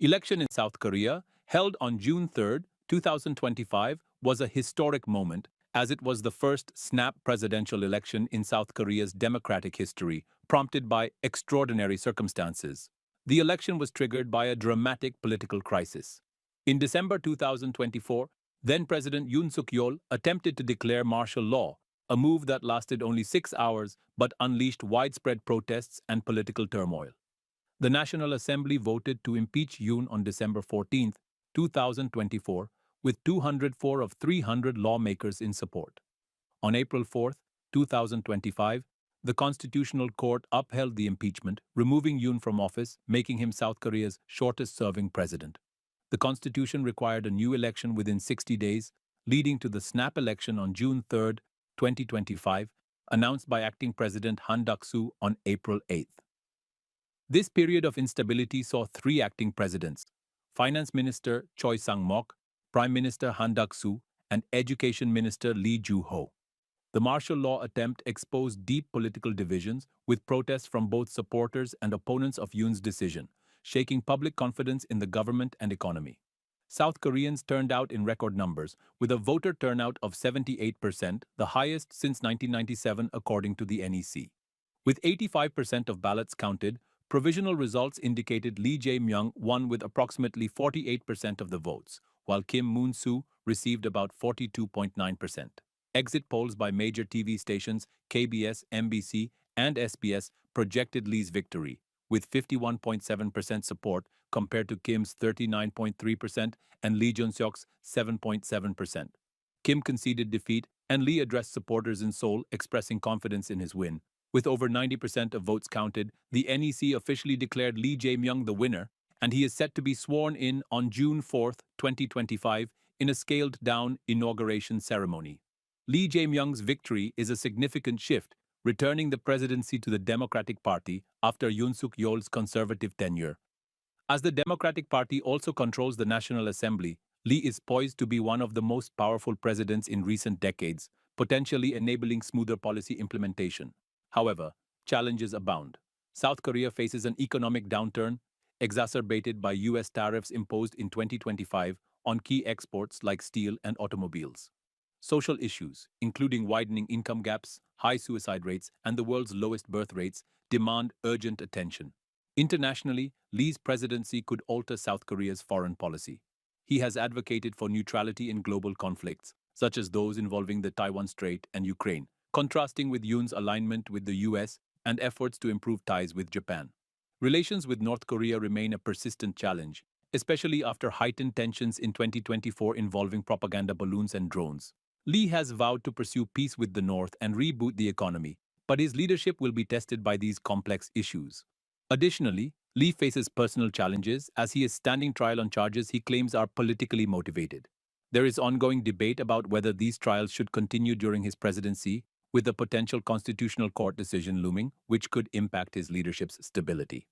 Election in South Korea, held on June 3, 2025, was a historic moment as it was the first snap presidential election in South Korea's democratic history, prompted by extraordinary circumstances. The election was triggered by a dramatic political crisis. In December 2024, then President Yoon Suk Yeol attempted to declare martial law, a move that lasted only 6 hours but unleashed widespread protests and political turmoil. The National Assembly voted to impeach Yoon on December 14, 2024, with 204 of 300 lawmakers in support. On April 4, 2025, the Constitutional Court upheld the impeachment, removing Yoon from office, making him South Korea's shortest-serving president. The Constitution required a new election within 60 days, leading to the snap election on June 3, 2025, announced by acting President Duck-soo on April 8. This period of instability saw three acting presidents: Finance Minister Choi Sang-mok, Prime Minister Han Duck-soo, and Education Minister Lee Jae-myung. The martial law attempt exposed deep political divisions, with protests from both supporters and opponents of Yoon's decision, shaking public confidence in the government and economy. South Koreans turned out in record numbers, with a voter turnout of 78%, the highest since 1997 according to the NEC. With 85% of ballots counted, provisional results indicated Lee Jae-myung won with approximately 48% of the votes, while Moon-soo received about 42.9%. Exit polls by major TV stations KBS, MBC, and SBS projected Lee's victory, with 51.7% support compared to Kim's 39.3% and Lee Jun-seok's 7.7%. Kim conceded defeat, and Lee addressed supporters in Seoul expressing confidence in his win. With over 90% of votes counted, the NEC officially declared Lee Jae-myung the winner, and he is set to be sworn in on June 4, 2025, in a scaled-down inauguration ceremony. Lee Jae-myung's victory is a significant shift, returning the presidency to the Democratic Party after Yoon Suk Yeol's conservative tenure. As the Democratic Party also controls the National Assembly, Lee is poised to be one of the most powerful presidents in recent decades, potentially enabling smoother policy implementation. However, challenges abound. South Korea faces an economic downturn, exacerbated by U.S. tariffs imposed in 2025 on key exports like steel and automobiles. Social issues, including widening income gaps, high suicide rates, and the world's lowest birth rates, demand urgent attention. Internationally, Lee's presidency could alter South Korea's foreign policy. He has advocated for neutrality in global conflicts, such as those involving the Taiwan Strait and Ukraine, contrasting with Yoon's alignment with the US and efforts to improve ties with Japan. Relations with North Korea remain a persistent challenge, especially after heightened tensions in 2024 involving propaganda balloons and drones. Lee has vowed to pursue peace with the North and reboot the economy, but his leadership will be tested by these complex issues. Additionally, Lee faces personal challenges as he is standing trial on charges he claims are politically motivated. There is ongoing debate about whether these trials should continue during his presidency, with a potential constitutional court decision looming, which could impact his leadership's stability.